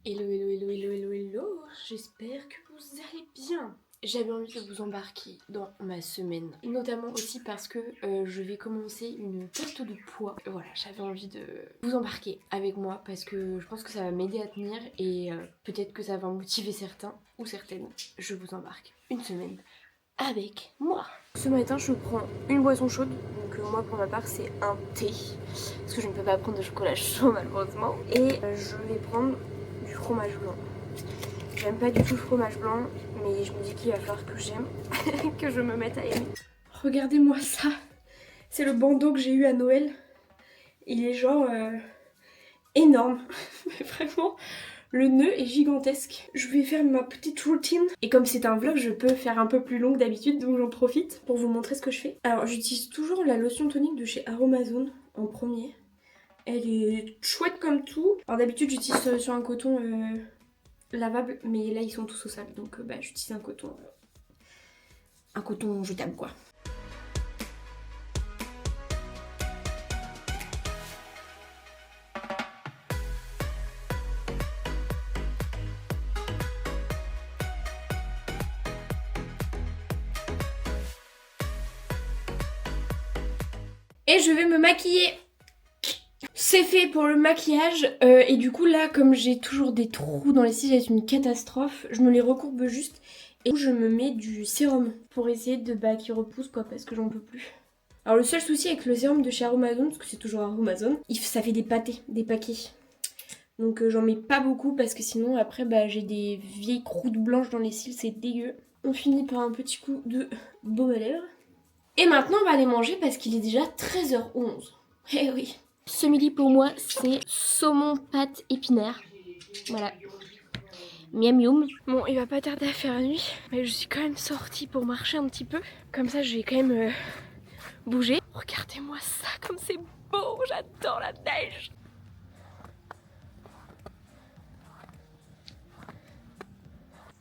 Hello, hello, hello, hello, hello, hello, j'espère que vous allez bien. J'avais envie de vous embarquer dans ma semaine, notamment aussi parce que je vais commencer une perte de poids. Voilà, j'avais envie de vous embarquer avec moi parce que je pense que ça va m'aider à tenir et peut-être que ça va motiver certains ou certaines. Je vous embarque une semaine avec moi. Ce matin, je prends une boisson chaude, donc moi pour ma part c'est un thé, parce que je ne peux pas prendre de chocolat chaud malheureusement. Et je vais prendre du fromage blanc. J'aime pas du tout le fromage blanc, mais je me dis qu'il va falloir que j'aime, que je me mette à aimer. Regardez-moi ça, c'est le bandeau que j'ai eu à Noël. Il est genre énorme, mais vraiment... Le nœud est gigantesque. Je vais faire ma petite routine. Et comme c'est un vlog, je peux faire un peu plus long que d'habitude, donc j'en profite pour vous montrer ce que je fais. Alors j'utilise toujours la lotion tonique de chez Aromazone en premier. Elle est chouette comme tout. Alors d'habitude j'utilise sur un coton lavable, mais là ils sont tous au sable, donc j'utilise un coton jetable quoi. Et je vais me maquiller. C'est fait pour le maquillage et du coup là comme j'ai toujours des trous dans les cils, c'est une catastrophe, je me les recourbe juste et je me mets du sérum pour essayer de qui repousse quoi parce que j'en peux plus. Alors le seul souci avec le sérum de chez Aromazone, parce que c'est toujours Aromazone, ça fait des pâtés, des paquets. Donc j'en mets pas beaucoup parce que sinon après j'ai des vieilles croûtes blanches dans les cils, c'est dégueu. On finit par un petit coup de baume à lèvres. Et maintenant on va aller manger parce qu'il est déjà 13h11. Eh oui. Ce midi pour moi c'est saumon pâte épinaire. Voilà. Miam miam. Bon il va pas tarder à faire nuit. Mais je suis quand même sortie pour marcher un petit peu. Comme ça je vais quand même bouger. Regardez-moi ça comme c'est beau. J'adore la neige.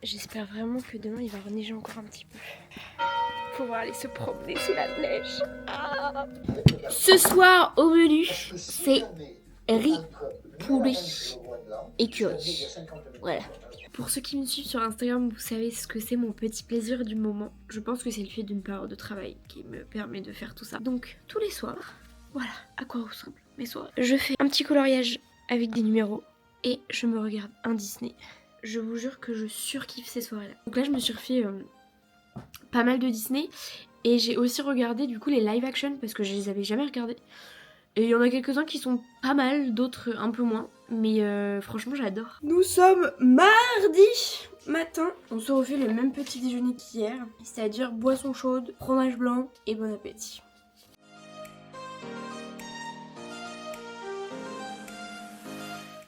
J'espère vraiment que demain il va reneiger encore un petit peu. Pouvoir aller se promener sous la neige. Ah. Ce soir au menu c'est riz, poulet et curry. Voilà. Pour ceux qui me suivent sur Instagram, vous savez ce que c'est mon petit plaisir du moment. Je pense que c'est le fait d'une période de travail qui me permet de faire tout ça. Donc tous les soirs, voilà à quoi ressemblent mes soirs. Je fais un petit coloriage avec des numéros et je me regarde un Disney. Je vous jure que je surkiffe ces soirées-là. Donc là je me suis refait pas mal de Disney et j'ai aussi regardé du coup les live action parce que je les avais jamais regardés. Et il y en a quelques-uns qui sont pas mal, d'autres un peu moins. Mais franchement j'adore. Nous sommes mardi matin. On se refait le même petit déjeuner qu'hier. C'est-à-dire boisson chaude, fromage blanc et bon appétit.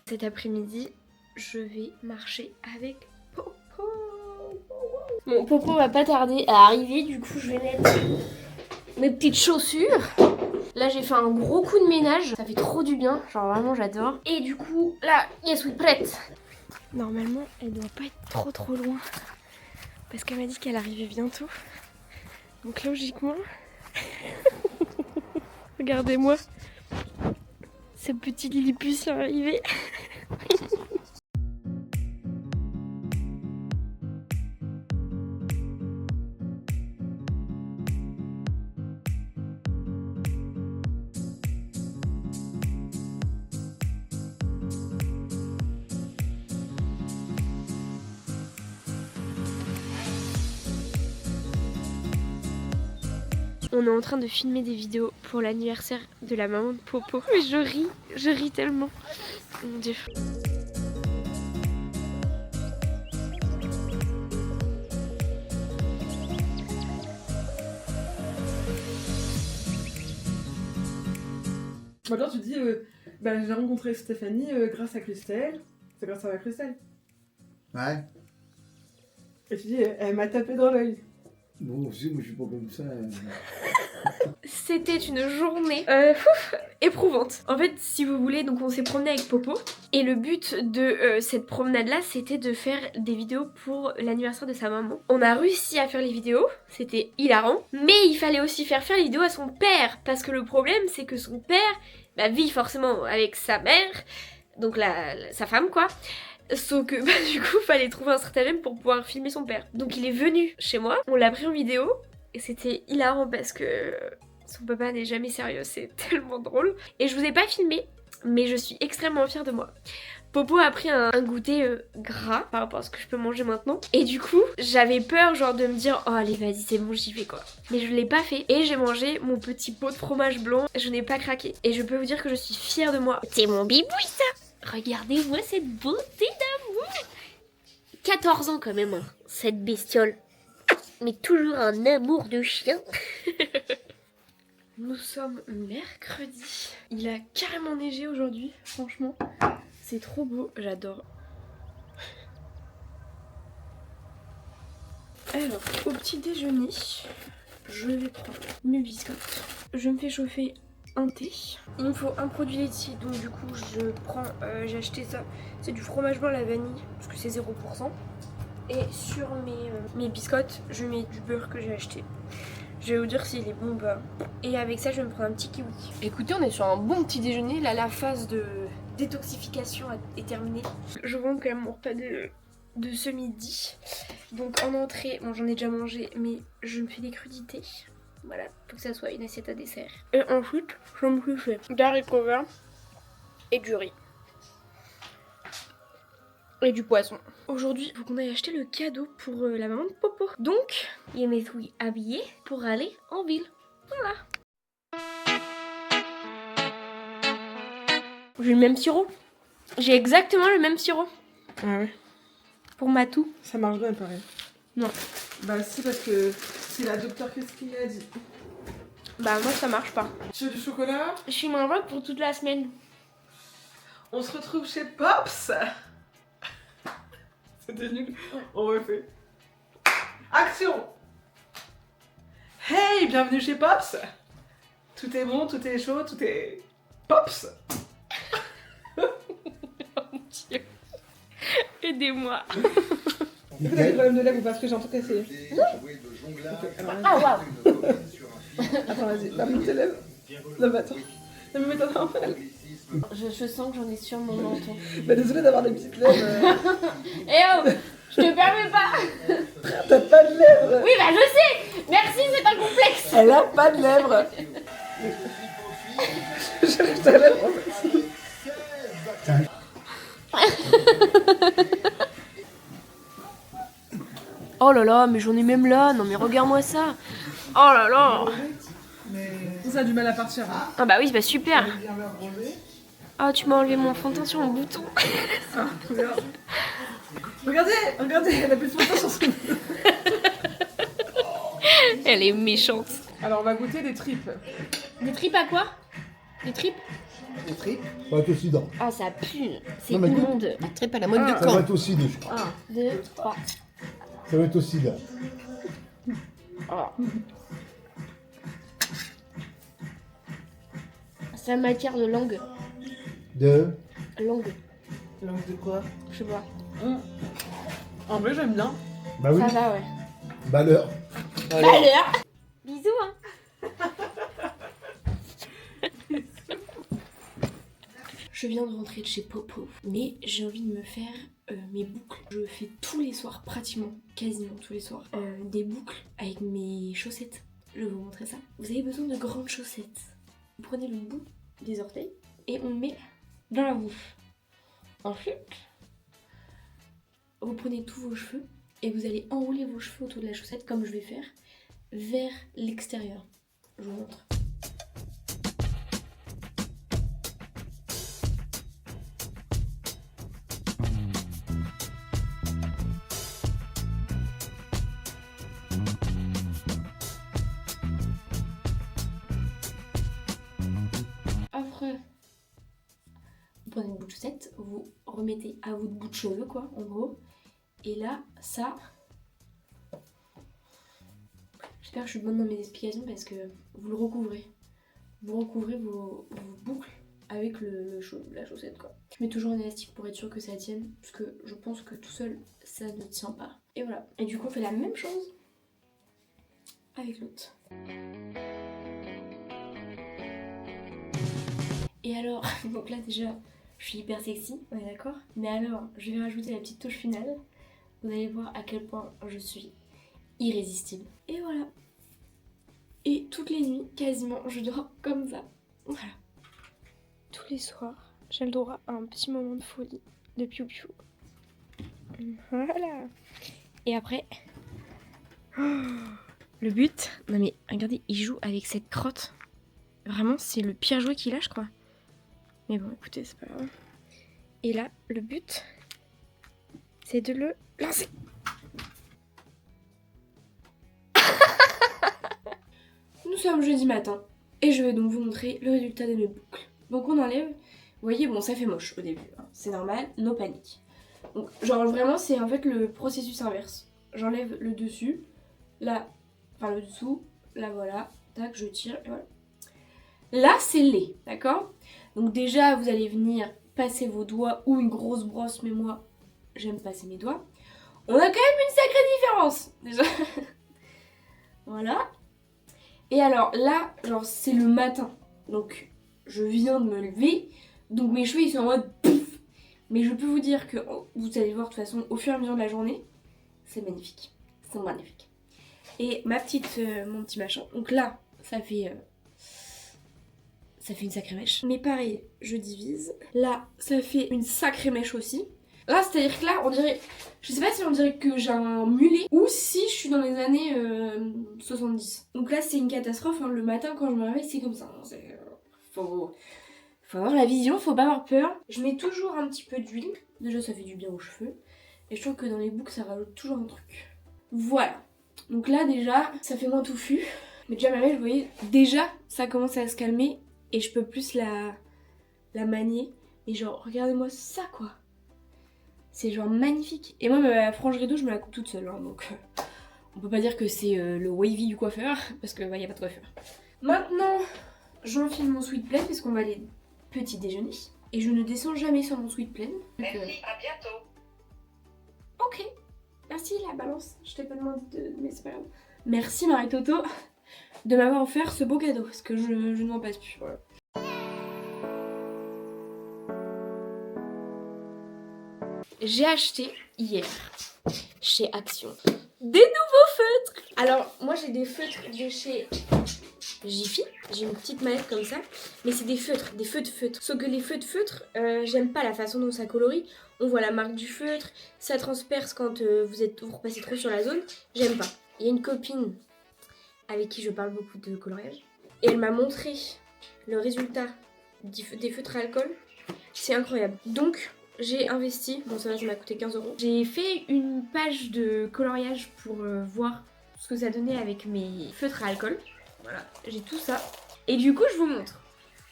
Cet après-midi, je vais marcher avec Popo. Bon, Popo va pas tarder à arriver. Du coup je vais mettre mes petites chaussures. Là j'ai fait un gros coup de ménage, ça fait trop du bien, genre vraiment j'adore. Et du coup là, je suis prête. Normalement elle doit pas être trop loin parce qu'elle m'a dit qu'elle arrivait bientôt. Donc logiquement, regardez-moi, ce petit Lilliput est arrivé. On est en train de filmer des vidéos pour l'anniversaire de la maman de Popo. Mais je ris tellement. Mon Dieu. Maintenant tu dis, j'ai rencontré Stéphanie grâce à Christelle. C'est grâce à Christelle. Ouais. Et tu dis, elle m'a tapé dans l'œil. Bon, aussi, moi je suis pas comme ça. C'était une journée éprouvante. En fait, si vous voulez, donc on s'est promené avec Popo. Et le but de cette promenade-là, c'était de faire des vidéos pour l'anniversaire de sa maman. On a réussi à faire les vidéos, c'était hilarant. Mais il fallait aussi faire les vidéos à son père. Parce que le problème, c'est que son père vit forcément avec sa mère, donc sa femme quoi. Sauf que bah, du coup fallait trouver un stratagème pour pouvoir filmer son père. Donc il est venu chez moi, on l'a pris en vidéo et c'était hilarant parce que son papa n'est jamais sérieux, c'est tellement drôle. Et je vous ai pas filmé, mais je suis extrêmement fière de moi. Popo a pris un goûter gras par rapport à ce que je peux manger maintenant. Et du coup, j'avais peur genre de me dire oh allez vas-y c'est bon j'y vais quoi. Mais je l'ai pas fait et j'ai mangé mon petit pot de fromage blanc. Je n'ai pas craqué. Et je peux vous dire que je suis fière de moi. C'est mon bibouille ça. Regardez-moi cette beauté d'amour. 14 ans quand même, hein, cette bestiole. Mais toujours un amour de chien. Nous sommes mercredi. Il a carrément neigé aujourd'hui, franchement. C'est trop beau, j'adore. Alors, au petit déjeuner, je vais prendre mes biscottes. Je me fais chauffer un thé. Il me faut un produit laitier, donc du coup je prends, j'ai acheté ça. C'est du fromage blanc à la vanille, parce que c'est 0%. Et sur mes biscottes, je mets du beurre que j'ai acheté. Je vais vous dire s'il est bon ou pas. Et avec ça, je vais me prendre un petit kiwi. Écoutez, on est sur un bon petit déjeuner. Là, la phase de détoxification est terminée. Je vous montre quand même mon repas de ce midi. Donc en entrée, bon j'en ai déjà mangé, mais je me fais des crudités. Voilà, pour que ça soit une assiette à dessert. Et ensuite, je me suis fait des haricots verts et du riz. Et du poisson. Aujourd'hui, il faut qu'on aille acheter le cadeau pour la maman de Popo. Donc, il me suis habillée pour aller en ville. Voilà. J'ai le même sirop. J'ai exactement le même sirop. Ah ouais. Pour Matou. Ça marche bien pareil. Non. Bah si, parce que c'est la docteur Christine qui l'a dit. Bah moi ça marche pas. Tu veux du chocolat? Je suis malade pour toute la semaine. On se retrouve chez Pops. C'était nul. On refait. Action! Hey, bienvenue chez Pops. Tout est bon, tout est chaud, tout est... Pops. Oh mon Dieu. Aidez-moi. Est-ce que t'as des problèmes de lèvres ou parce que j'ai un truc cassé? Ah waouh. Attends, vas-y, va monter tes lèvres. Non mais attends. Non mais mets-toi normal. Je sens que j'en ai sur mon menton. Bah désolé d'avoir des petites lèvres. Eh oh, je te permets pas. T'as pas de lèvres. Oui bah je sais. Merci, c'est un complexe. Elle a pas de lèvres. J'arrive ta lèvre en fait. Oh là là, mais j'en ai même là. Non mais regarde-moi ça. Oh là là. Ça a du mal à partir. Hein. Ah bah oui, c'est pas super. Ah, tu m'as enlevé mon fond de teint sur mon bouton. Ah, regarde. Regardez, elle a plus de fond sur son bouton. Elle est méchante. Alors on va goûter des tripes. Des tripes à quoi? Des tripes? Les tripes? Ça va être aussi dans. Ah, ça pue. C'est Non, mais immonde. Des tripes à la mode de Ça va camp. être aussi de, je crois. 1, 2, 3. Ça va être aussi là. Oh. C'est en matière de langue. De. Langue, Langue de quoi? je sais pas. En vrai j'aime bien. Bah oui. Ça va, ouais. Malheur. Malheur. Bisous, hein. Je viens de rentrer de chez Popo, mais j'ai envie de me faire mes boucles. Je fais tous les soirs, pratiquement, quasiment tous les soirs, des boucles avec mes chaussettes. Je vais vous montrer ça. Vous avez besoin de grandes chaussettes. Vous prenez le bout des orteils et on met dans la bouche. Ensuite, vous prenez tous vos cheveux et vous allez enrouler vos cheveux autour de la chaussette, comme je vais faire, vers l'extérieur. Je vous montre. Après, vous prenez une bout de chaussette, vous remettez à votre bout de cheveux, quoi, en gros. Et là, ça... J'espère que je suis bonne dans mes explications parce que vous le recouvrez. Vous recouvrez vos boucles avec la chaussette, quoi. Je mets toujours un élastique pour être sûr que ça tienne, parce que je pense que tout seul, ça ne tient pas. Et voilà. Et du coup, on fait la même chose avec l'autre. Et alors, donc là déjà, Je suis hyper sexy, on est d'accord? Mais alors, je vais rajouter la petite touche finale. Vous allez voir à quel point je suis irrésistible. Et voilà. Et toutes les nuits, quasiment, je dors comme ça. Voilà. Tous les soirs, j'ai le droit à un petit moment de folie, de piou-piou. Voilà. Et après... le but... Non mais regardez, il joue avec cette crotte. Vraiment, c'est le pire jouet qu'il a, je crois. Mais bon, écoutez, c'est pas grave. Et là, le but, c'est de le lancer. Nous sommes jeudi matin et je vais donc vous montrer le résultat de mes boucles. Donc on enlève, vous voyez, bon ça fait moche au début, hein. C'est normal, no panique. Donc genre vraiment c'est en fait le processus inverse. J'enlève le dessus, là, enfin le dessous, là voilà, tac, je tire et voilà. Là c'est laid, d'accord? Donc déjà vous allez venir passer vos doigts ou une grosse brosse, mais moi j'aime passer mes doigts. On a quand même une sacrée différence déjà. Voilà. Et alors là, genre c'est le matin, donc je viens de me lever, donc mes cheveux ils sont en mode pouf. Mais je peux vous dire que vous allez voir de toute façon au fur et à mesure de la journée, c'est magnifique, c'est magnifique. Et mon petit machin, donc là ça fait une sacrée mèche. Mais pareil, je divise. Là ça fait une sacrée mèche aussi. Là, c'est-à-dire que là, on dirait... Je sais pas si on dirait que j'ai un mulet ou si je suis dans les années 70. Donc là, c'est une catastrophe. Hein. Le matin, quand je me réveille, c'est comme ça. Hein. Faut avoir la vision, faut pas avoir peur. Je mets toujours un petit peu d'huile. Déjà, ça fait du bien aux cheveux. Et je trouve que dans les boucles, ça rajoute toujours un truc. Voilà. Donc là, déjà, ça fait moins touffu. Mais déjà, ma mèche, vous voyez, déjà, ça commence à se calmer. Et je peux plus la manier. Et genre, regardez-moi ça, quoi. C'est genre magnifique. Et moi, ma frange rideau, je me la coupe toute seule. Hein, donc, on peut pas dire que c'est le wavy du coiffeur. Parce que, y a pas de coiffeur. Maintenant, j'enfile mon sweat plaid parce qu'on va aller petit déjeuner. Et je ne descends jamais sur mon sweat plaid. Merci, à bientôt. Ok. Merci la balance. Je t'ai pas demandé de... Mais c'est pas grave. Merci Marie-Toto de m'avoir offert ce beau cadeau. Parce que je ne m'en passe plus. Voilà. J'ai acheté hier chez Action des nouveaux feutres. Alors moi j'ai des feutres de chez Jiffy. J'ai une petite mallette comme ça. Mais c'est des feutres, des feux de feutre. Sauf que les feux de feutre, j'aime pas la façon dont ça colorie. On voit la marque du feutre. Ça transperce quand vous repassez trop sur la zone. J'aime pas. Il y a une copine avec qui je parle beaucoup de coloriage. Et elle m'a montré le résultat des feutres à alcool. C'est incroyable. Donc... j'ai investi, bon ça va, ça m'a coûté 15 €. J'ai fait une page de coloriage pour voir ce que ça donnait avec mes feutres à alcool. Voilà, j'ai tout ça. Et du coup, je vous montre,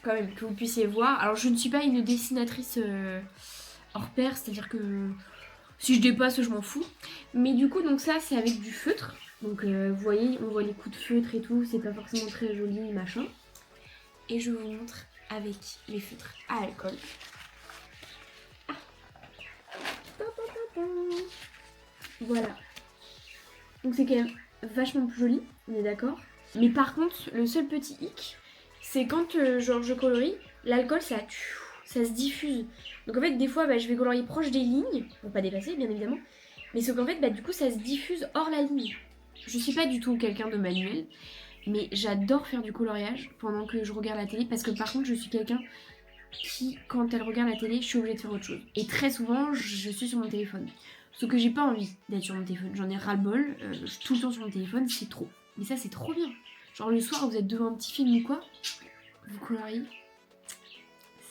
quand même, que vous puissiez voir. Alors, je ne suis pas une dessinatrice hors pair, c'est-à-dire que si je dépasse, je m'en fous. Mais du coup, donc ça, c'est avec du feutre. Donc, vous voyez, on voit les coups de feutre et tout, c'est pas forcément très joli, machin. Et je vous montre avec les feutres à alcool. Voilà. Donc c'est quand même vachement plus joli, on est d'accord. Mais par contre, le seul petit hic, c'est quand genre je colorie, l'alcool ça se diffuse. Donc en fait des fois je vais colorier proche des lignes, pour pas dépasser bien évidemment. Mais sauf qu'en fait du coup ça se diffuse hors la ligne. Je suis pas du tout quelqu'un de manuel, mais j'adore faire du coloriage pendant que je regarde la télé. Parce que par contre je suis quelqu'un qui, quand elle regarde la télé, je suis obligée de faire autre chose. Et très souvent, je suis sur mon téléphone. Sauf que j'ai pas envie d'être sur mon téléphone. J'en ai ras-le-bol. Je suis tout le temps sur mon téléphone, c'est trop. Mais ça, c'est trop bien. Genre le soir, vous êtes devant un petit film ou quoi, vous coloriez.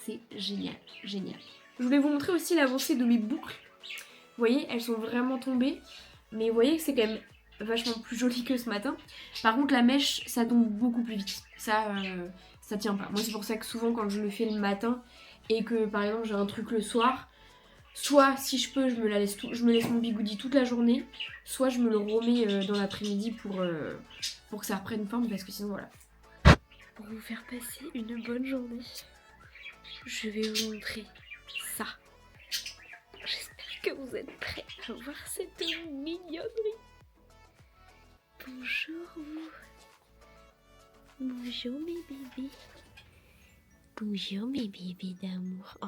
C'est génial, génial. Je voulais vous montrer aussi l'avancée de mes boucles. Vous voyez, elles sont vraiment tombées. Mais vous voyez que c'est quand même vachement plus joli que ce matin. Par contre, la mèche, ça tombe beaucoup plus vite. Ça tient pas. Moi c'est pour ça que souvent quand je le fais le matin et que par exemple j'ai un truc le soir, soit si je peux je me laisse mon bigoudi toute la journée, soit je me le remets dans l'après-midi pour que ça reprenne forme parce que sinon voilà. Pour vous faire passer une bonne journée, je vais vous montrer ça. J'espère que vous êtes prêts à voir cette mignonnerie. Bonjour vous. Bonjour mes bébés. Bonjour mes bébés d'amour. Oh,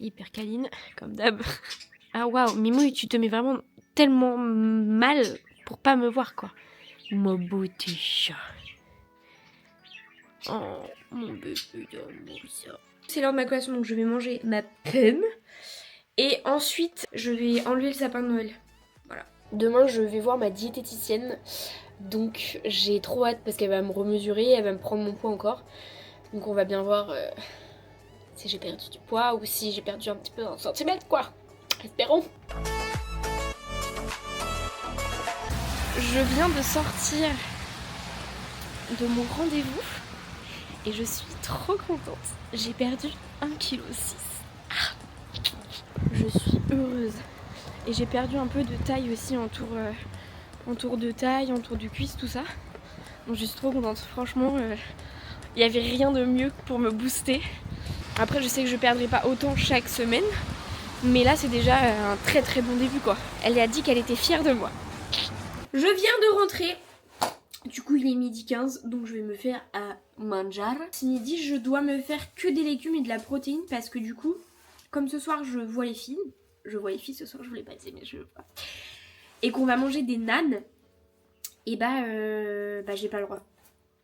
Hyper câline, comme d'hab. Ah waouh, Mimouille, tu te mets vraiment tellement mal pour pas me voir quoi. Mon beau petit chat. Oh, mon bébé d'amour ça. C'est l'heure de ma collation donc je vais manger ma pomme. Et ensuite je vais enlever le sapin de Noël. Voilà. Demain je vais voir ma diététicienne. Donc j'ai trop hâte parce qu'elle va me remesurer, elle va me prendre mon poids encore. Donc on va bien voir si j'ai perdu du poids ou si j'ai perdu un petit peu un centimètre quoi. Espérons. Je viens de sortir de mon rendez-vous et je suis trop contente. J'ai perdu 1,6 kg. Je suis heureuse. Et j'ai perdu un peu de taille aussi en tour de taille, en tour du cuisse, tout ça. Donc je suis trop contente. Franchement, il n'y avait rien de mieux pour me booster. Après, je sais que je ne perdrai pas autant chaque semaine. Mais là, c'est déjà un très très bon début quoi. Elle a dit qu'elle était fière de moi. Je viens de rentrer. Du coup, il est 12h15, donc je vais me faire à manger. Ce midi, je dois me faire que des légumes et de la protéine parce que du coup, comme ce soir, je vois les filles. Je vois les filles ce soir, je voulais pas dire, mais je vois. Et qu'on va manger des nanes. Et bah j'ai pas le droit.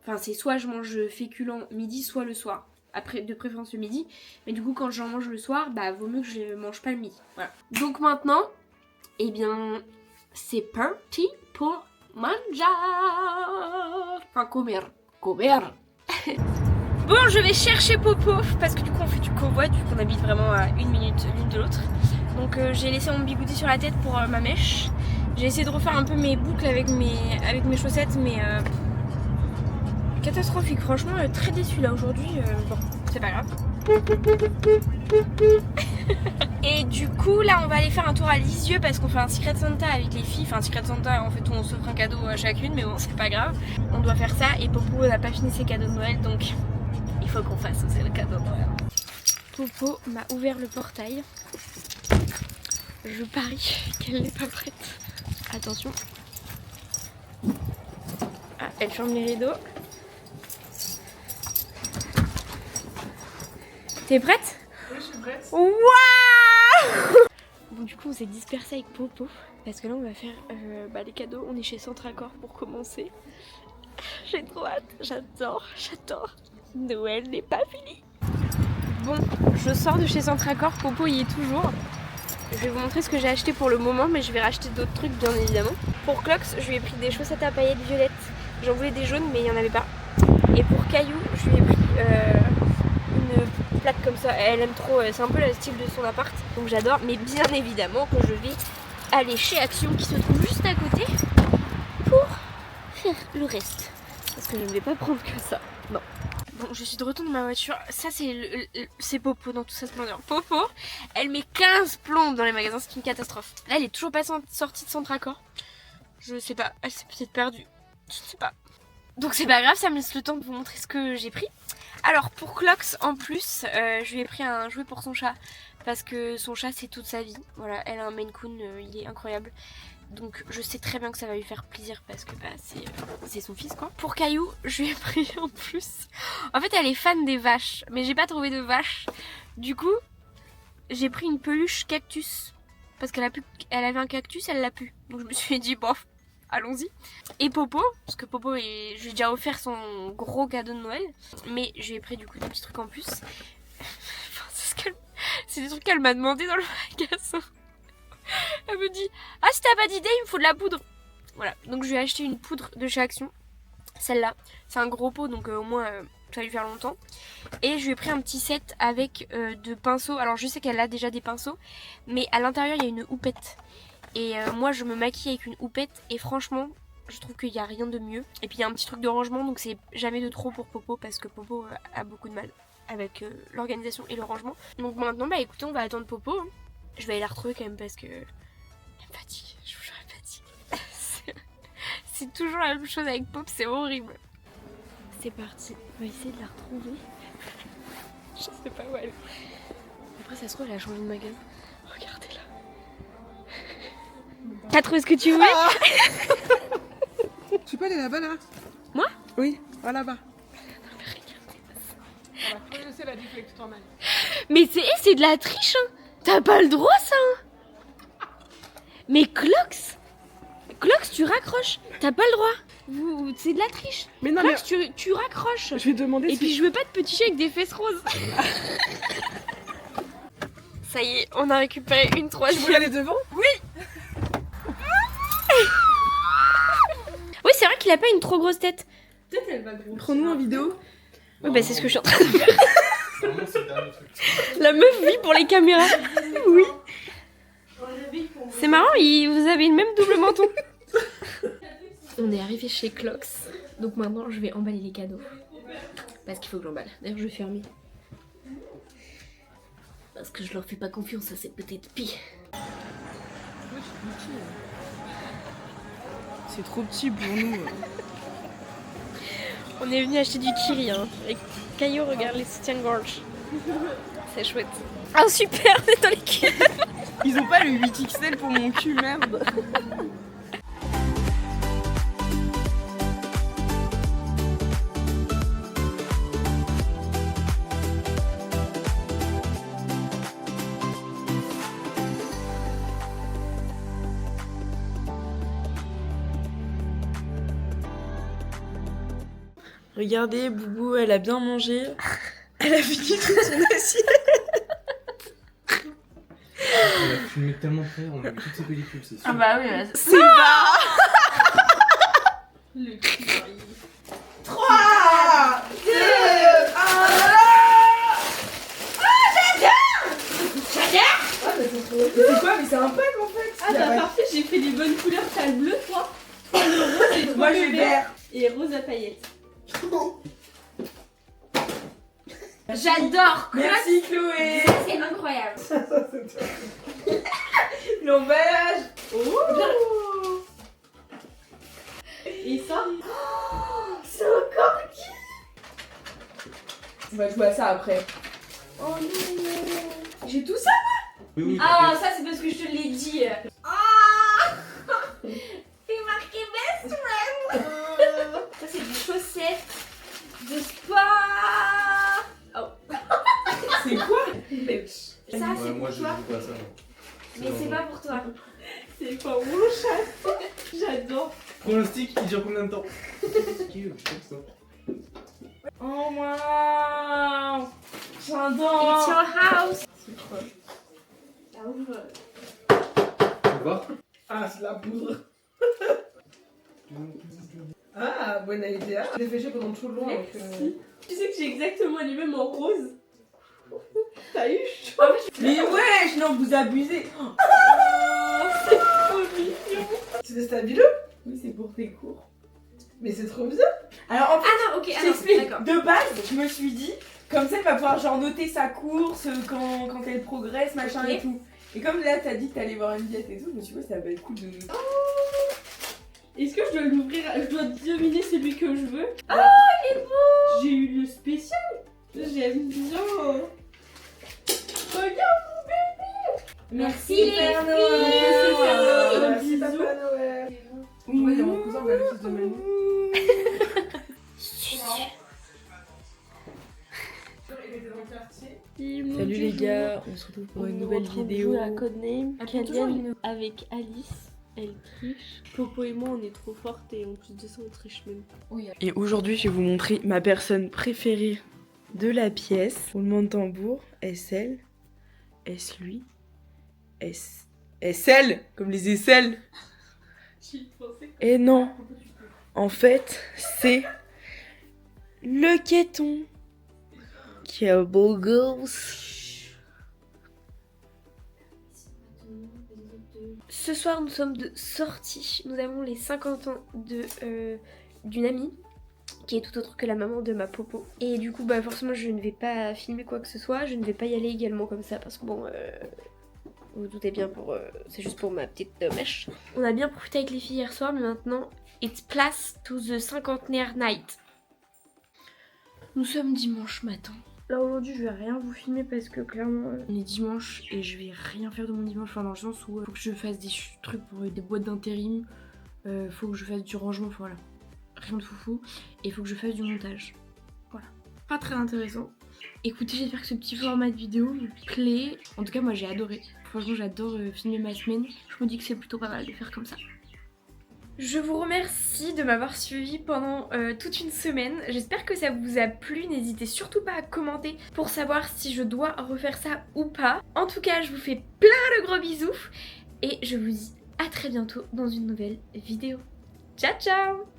Enfin, c'est soit je mange féculent midi, soit le soir. Après, de préférence le midi. Mais du coup, quand j'en mange le soir, bah vaut mieux que je mange pas le midi. Voilà. Donc maintenant, eh bien, c'est parti pour manger. Enfin, comer. Bon, je vais chercher Popo parce que du coup, on fait du convoi, vu qu'on habite vraiment à 1 minute l'une de l'autre. Donc, j'ai laissé mon bigoudi sur la tête pour ma mèche. J'ai essayé de refaire un peu mes boucles avec mes chaussettes, mais catastrophique. Franchement, très déçue là aujourd'hui. Bon, c'est pas grave. Et du coup, là, on va aller faire un tour à Lisieux parce qu'on fait un Secret Santa avec les filles. Enfin, Secret Santa, en fait, on s'offre un cadeau à chacune, mais bon, c'est pas grave. On doit faire ça et Popo n'a pas fini ses cadeaux de Noël, donc il faut qu'on fasse aussi le cadeau de Noël. Popo m'a ouvert le portail. Je parie qu'elle n'est pas prête. Attention. Ah, elle ferme les rideaux. T'es prête? Oui, je suis prête. Waouh! Bon, du coup, on s'est dispersé avec Popo parce que là, on va faire les cadeaux. On est chez Centracor pour commencer. J'ai trop hâte. J'adore. Noël n'est pas fini. Bon, je sors de chez Centracor. Popo y est toujours. Je vais vous montrer ce que j'ai acheté pour le moment, mais je vais racheter d'autres trucs, bien évidemment. Pour Clox, je lui ai pris des chaussettes à paillettes violettes. J'en voulais des jaunes, mais il n'y en avait pas. Et pour Caillou, je lui ai pris une plaque comme ça. Elle aime trop, c'est un peu le style de son appart, donc j'adore. Mais bien évidemment que je vais aller chez Action, qui se trouve juste à côté, pour faire le reste. Parce que je ne vais pas prendre que ça. Non. Bon, je suis de retour dans ma voiture. Ça, c'est Popo dans tout ça splendeur. Popo, elle met 15 plombes dans les magasins, c'est une catastrophe. Là, elle est toujours pas sortie de Centracor. Je sais pas, elle s'est peut-être perdue. Je sais pas. Donc c'est pas grave, ça me laisse le temps de vous montrer ce que j'ai pris. Alors pour Clox en plus, je lui ai pris un jouet pour son chat. Parce que son chat c'est toute sa vie. Voilà, elle a un Maine Coon, il est incroyable. Donc je sais très bien que ça va lui faire plaisir parce que c'est son fils quoi. Pour Caillou, je lui ai pris en plus. En fait elle est fan des vaches, mais j'ai pas trouvé de vache. Du coup, j'ai pris une peluche cactus. Parce qu'elle avait un cactus, elle l'a pu. Donc je me suis dit bon, allons-y. Et Popo, parce que Popo, je lui ai déjà offert son gros cadeau de Noël. Mais je lui ai pris du coup des petits trucs en plus. C'est des trucs qu'elle m'a demandé dans le magasin. Elle me dit ah si t'as pas d'idée il me faut de la poudre. Voilà, donc je lui ai acheté une poudre de chez Action. Celle-là, c'est un gros pot donc au moins ça va lui faire longtemps. Et je lui ai pris un petit set avec de pinceaux. Alors je sais qu'elle a déjà des pinceaux, mais à l'intérieur il y a une houppette. Et moi je me maquille avec une houppette et franchement je trouve qu'il n'y a rien de mieux. Et puis il y a un petit truc de rangement, donc c'est jamais de trop pour Popo parce que Popo a beaucoup de mal avec l'organisation et le rangement. Donc maintenant bah écoutez, on va attendre Popo hein. Je vais aller la retrouver quand même parce que elle me fatigue, je vous jure elle me fatigue. C'est toujours la même chose avec Pop, c'est horrible. C'est parti, on va essayer de la retrouver. Je sais pas où elle est. Après ça se trouve elle a changé de magasin. Regardez-la. T'as trouvé ce que tu voulais? Je sais pas, elle est là-bas là. Moi? Oui, voilà là-bas. Non mais regardez ça. Voilà, je sais la duplex toi-même. Mais c'est de la triche, hein. T'as pas le droit, ça, hein. Mais Clox, tu raccroches. T'as pas le droit. C'est de la triche. Mais non, Clox, tu raccroches. je vais demander Et si... puis je veux pas de petits chats avec des fesses roses. Ça y est, on a récupéré une Tu troisième. veux aller devant? Oui, c'est vrai qu'il a pas une trop grosse tête. Peut-être elle va grossir. Prends-nous en vidéo. Oui, bah c'est ce que je suis en train de faire. La meuf vit pour les caméras. Oui. C'est marrant, vous avez le même double menton. On est arrivé chez Clox. Donc maintenant, je vais emballer les cadeaux. Parce qu'il faut que j'emballe. D'ailleurs, je vais fermer. Parce que je leur fais pas confiance à cette petite pie. C'est trop petit pour nous. On est venu acheter du kiri, hein. Et Caillou regarde les soutiens-gorge. C'est chouette. Ah super, on est dans les culottes. Ils ont pas le 8XL pour mon cul, merde. Regardez, Boubou, elle a bien mangé. Elle a fini toute son assiette. On a filmé tellement près, on a vu toutes ces pellicules, c'est sûr. Ah bah oui, C'est pas... Le cul. 3, 2, 1... C'est quoi? Mais c'est un pack en fait. Ah bah parfait, j'ai fait les bonnes couleurs, t'as le bleu toi, le rose et toi Moi le j'ai vert. et rose à paillettes. J'adore. Merci Chloé. C'est incroyable. L'emballage. Oh. Et ça C'est encore qui? On va jouer à ça après. Oh non. J'ai tout ça. Oui, oui. Ah ça c'est parce que je te l'ai dit. C'est marqué best friend. Ça c'est des chaussettes de sport. C'est quoi? Ça Ouais, c'est moi pour je toi. joue pas à ça. Mais c'est pas pour toi. C'est pas mon chat. J'adore. Pronostic, il dure combien de temps? Qui ça? Oh wow. It's J'adore. your house. Tu veux voir? Ah, c'est de la poudre. Ah, bonne idée. Je l'ai fait pendant tout le long. Donc, Tu sais que j'ai exactement les mêmes en rose. T'as eu chaud. Mais wesh, non, vous abusez. C'est trop mignon. C'est stabilo? Oui c'est pour tes cours. Mais c'est trop bien. Alors en fait, Ah non, ok, je ah non, t'explique. d'accord. De base, je me suis dit, comme ça, elle va pouvoir genre noter sa course quand elle progresse, machin Ok. et tout. Et comme là, t'as dit que t'allais voir une diète et tout, je me suis dit, ouais, ça va être cool de. Est-ce que je dois l'ouvrir? Je dois deviner celui que je veux. Ah, il est beau. J'ai eu le spécial. J'aime bien. Regarde mon bébé. Merci les Père filles. Noël. Un Merci bisou. Papa Noël. Moi, il y a mon cousin, on a le fils de Manu. Salut les gars, on se retrouve pour une nouvelle vidéo. à Codename toujours Kylian avec Alice. Elle triche. Popo et moi on est trop fortes et en plus de ça on triche même. Et aujourd'hui, je vais vous montrer ma personne préférée de la pièce. Roulement de tambour. Est-ce elle? Est-ce lui? Est-ce elle? Comme les aisselles. J'y pensais. Et non, en fait, c'est le quéton. Quel beau gosse. Ce soir, nous sommes de sortie. Nous avons les 50 ans d'une amie qui est tout autre que la maman de ma popo. Et du coup, bah forcément, je ne vais pas filmer quoi que ce soit. Je ne vais pas y aller également comme ça parce que bon, vous vous doutez bien, c'est juste pour ma petite mèche. On a bien profité avec les filles hier soir, mais maintenant, it's place to the 50th night. Nous sommes dimanche matin. Là aujourd'hui je vais rien vous filmer parce que clairement on est dimanche et je vais rien faire de mon dimanche, enfin dans le sens où faut que je fasse des trucs pour des boîtes d'intérim, faut que je fasse du rangement, enfin voilà, rien de foufou, et faut que je fasse du montage. Voilà, pas très intéressant. Écoutez, j'espère que ce petit format de vidéo vous plaît. En tout cas, moi j'ai adoré. Franchement, j'adore filmer ma semaine. Je me dis que c'est plutôt pas mal de faire comme ça. Je vous remercie de m'avoir suivi pendant toute une semaine. J'espère que ça vous a plu. N'hésitez surtout pas à commenter pour savoir si je dois refaire ça ou pas. En tout cas, je vous fais plein de gros bisous. Et je vous dis à très bientôt dans une nouvelle vidéo. Ciao ciao!